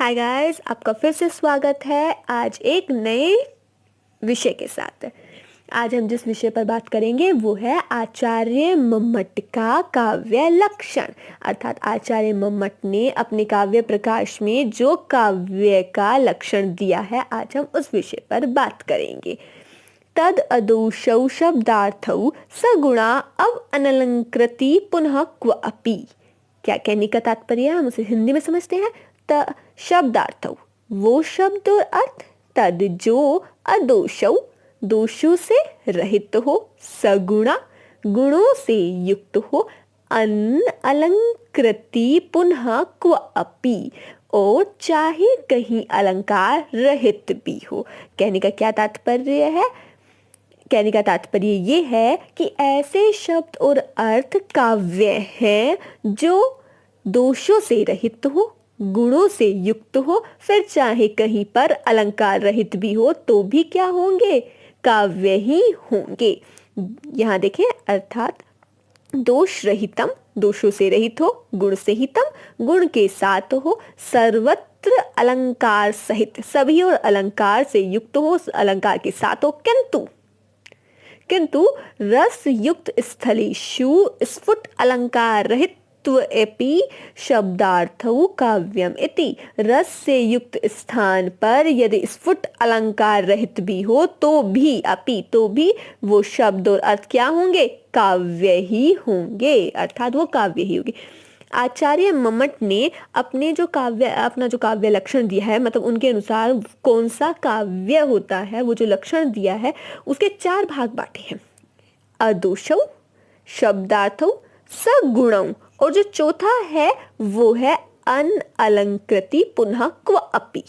Hi guys, आपका फिर से स्वागत है आज एक नए विषय के साथ। आज हम जिस विषय पर बात करेंगे वो है आचार्य मम्मट का काव्य लक्षण। अर्थात आचार्य मम्मट ने अपने काव्य प्रकाश में जो काव्य का लक्षण दिया है, आज हम उस विषय पर बात करेंगे। तद अदोषौ शब्दार्थौ सगुणा अव अनलंकृति पुनः क्व अपि। क्या कहने का तात्पर्य है, हम उसे हिंदी में समझते हैं। शब्दार्थ वो शब्द और अर्थ, तद जो अदोषौ दोषों से रहित हो, सगुणा गुणों से युक्त हो, अलंकृति पुनः क्व अपि और चाहे कहीं अलंकार रहित भी हो। कहने का क्या तात्पर्य है? कहने का तात्पर्य ये है कि ऐसे शब्द और अर्थ काव्य हैं जो दोषों से रहित हो, गुणों से युक्त हो, फिर चाहे कहीं पर अलंकार रहित भी हो तो भी क्या होंगे? काव्य ही होंगे। यहाँ देखें, अर्थात दोष रहितम, दोषों से रहित हो, गुण सहितम, गुण के साथ हो, सर्वत्र अलंकार सहित, सभी और अलंकार से युक्त हो, अलंकार के साथ हो, किंतु रस युक्त स्थलेषु स्फुट अलंकार रहित एपि शब्दार्थौ काव्यम इति। रस से युक्त स्थान पर यदि स्फुट अलंकार रहित भी हो तो भी वो शब्द और अर्थ क्या होंगे? काव्य ही होंगे। अर्थात वो काव्य ही होंगे। आचार्य मम्मट ने अपना जो काव्य लक्षण दिया है, मतलब उनके अनुसार कौन सा काव्य होता है, वो जो लक्षण दिया है उसके 4 भाग बांटे हैं। अदोषौ, शब्दार्थौ, सगुणौ, और जो चौथा है वो है अनअलंकृति पुनः क्व अपि।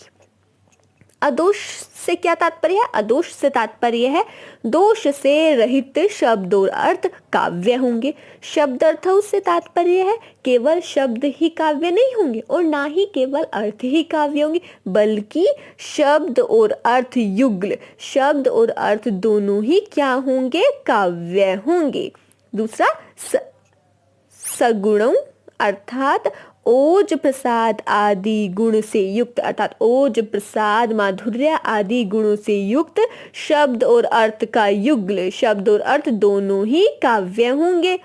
अदोष से क्या तात्पर्य है? अदोष से तात्पर्य है दोष से रहित शब्द और अर्थ काव्य होंगे। शब्दार्थों से तात्पर्य है केवल शब्द ही काव्य नहीं होंगे और ना ही केवल अर्थ ही काव्य होंगे, बल्कि शब्द और अर्थ युगल, शब्द और अर्थ दोनों ही क्या होंगे? काव्य होंगे। दूसरा सगुणों, अर्थात ओज प्रसाद आदि गुण से युक्त, अर्थात ओज प्रसाद माधुर्य आदि गुणों से युक्त शब्द और अर्थ का युगल, शब्द और अर्थ दोनों ही काव्य होंगे।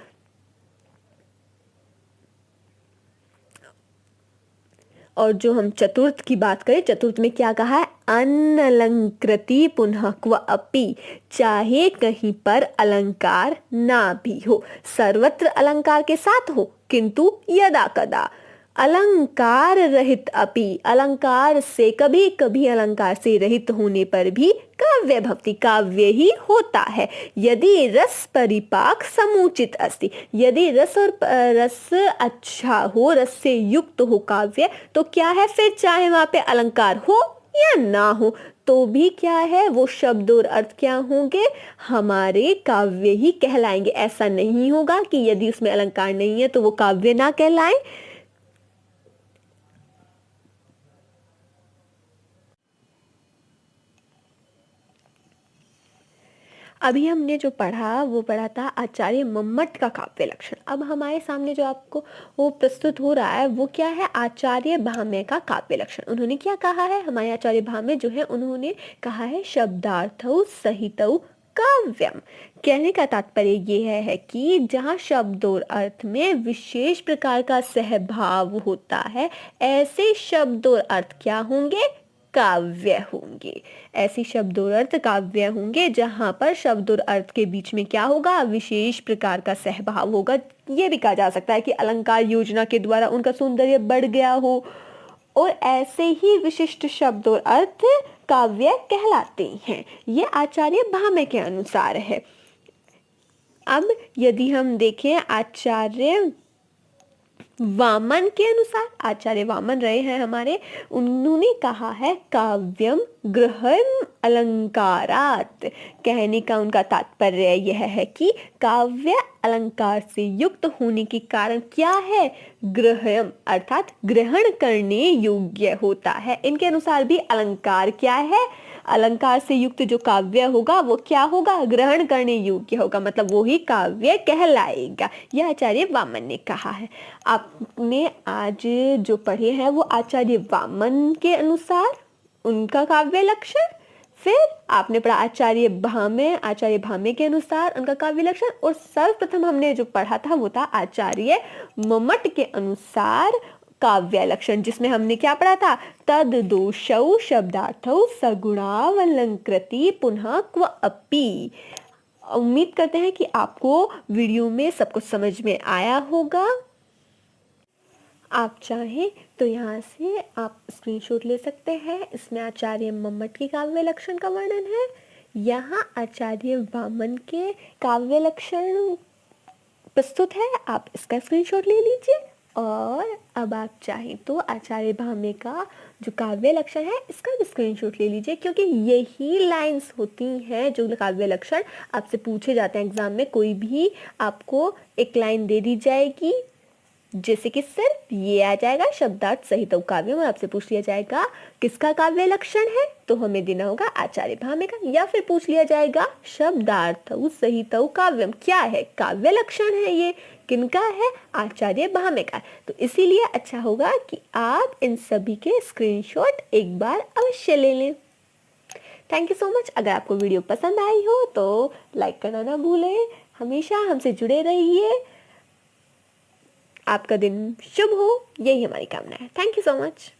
और जो हम चतुर्थ की बात करें, चतुर्थ में क्या कहा है? अनलंकृति पुनः क्व अपि, चाहे कहीं पर अलंकार ना भी हो, सर्वत्र अलंकार के साथ हो, किंतु यदा कदा अलंकार रहित अपि, अलंकार से कभी कभी अलंकार से रहित होने पर भी काव्य भवति, काव्य ही होता है। यदि रस परिपाक समुचित अस्ति, यदि रस अच्छा हो, रस से युक्त हो काव्य, तो क्या है? फिर चाहे वहां पे अलंकार हो या ना हो तो भी क्या है? वो शब्द और अर्थ क्या होंगे? हमारे काव्य ही कहलाएंगे। ऐसा नहीं होगा कि यदि उसमें अलंकार नहीं है तो वो काव्य ना कहलाए। अभी हमने जो पढ़ा वो पढ़ा था आचार्य मम्मट का काव्य लक्षण। अब हमारे सामने जो आपको वो प्रस्तुत हो रहा है वो क्या है? आचार्य भाम्य का काव्य लक्षण। उन्होंने क्या कहा है? हमारे आचार्य भाम्य जो है उन्होंने कहा है शब्दार्थौ सहितौ काव्यम। कहने का तात्पर्य ये है कि जहाँ शब्द और अर्थ में विशेष प्रकार का सहभाव होता है, ऐसे शब्द और अर्थ क्या होंगे? काव्य होंगे। ऐसी शब्द और अर्थ काव्य होंगे जहां पर शब्द और अर्थ के बीच में क्या होगा? विशेष प्रकार का सहभाव होगा। यह भी कहा जा सकता है कि अलंकार योजना के द्वारा उनका सौंदर्य बढ़ गया हो, और ऐसे ही विशिष्ट शब्द और अर्थ काव्य कहलाते हैं। ये आचार्य भाम्य के अनुसार है। अब यदि हम देखें आचार्य वामन के अनुसार, आचार्य वामन रहे हैं हमारे, उन्होंने कहा है काव्यम गृहम अलंकारात। कहने का उनका तात्पर्य यह है कि काव्य अलंकार से युक्त होने के कारण क्या है? गृहम, अर्थात ग्रहण करने योग्य होता है। इनके अनुसार भी अलंकार क्या है? अलंकार से युक्त जो काव्य होगा वो क्या होगा, ग्रहण करने योग्य होगा, मतलब वो ही काव्य कहलाएगा। यह आचार्य वामन ने कहा है। आपने आज जो पढ़े हैं वो आचार्य वामन के अनुसार उनका काव्य लक्षण, फिर आपने पढ़ा आचार्य भामे के अनुसार उनका काव्य लक्षण, और सर्वप्रथम हमने जो पढ़ा था वो था आचार्य मम्मट के अनुसार काव्य लक्षण, जिसमें हमने क्या पढ़ा था, तद दोषौ शब्दार्थौ सगुणावलंकृति पुनः क्व अपि। उम्मीद करते हैं कि आपको वीडियो में सब कुछ समझ में आया होगा। आप चाहें तो यहाँ से आप स्क्रीनशॉट ले सकते हैं। इसमें आचार्य मम्मट के काव्य लक्षण का वर्णन है, यहाँ आचार्य वामन के काव्य लक्षण प्रस्तुत है। आप इसका स्क्रीनशॉट ले लीजिए। और अब आप चाहें तो आचार्य भामे का जो काव्य लक्षण है इसका भी स्क्रीनशॉट ले लीजिए, क्योंकि यही लाइंस होती हैं जो काव्य लक्षण आपसे पूछे जाते हैं एग्जाम में। कोई भी आपको एक लाइन दे दी जाएगी, जैसे कि सिर्फ ये आ जाएगा शब्दार्थ सहित काव्य में, आपसे पूछ लिया जाएगा किसका काव्य लक्षण है, तो हमें देना होगा आचार्य भामे का। या फिर पूछ लिया जाएगा शब्दार्थ सहित काव्यम, क्या है, काव्य लक्षण है ये, किनका है, आचार्य भामे का। तो इसीलिए अच्छा होगा कि आप इन सभी के स्क्रीनशॉट एक बार अवश्य ले लें। Thank you so much. अगर आपको वीडियो पसंद आई हो तो लाइक करना ना भूलें। हमेशा हमसे जुड़े रहिए। आपका दिन शुभ हो, यही हमारी कामना है। Thank you so much.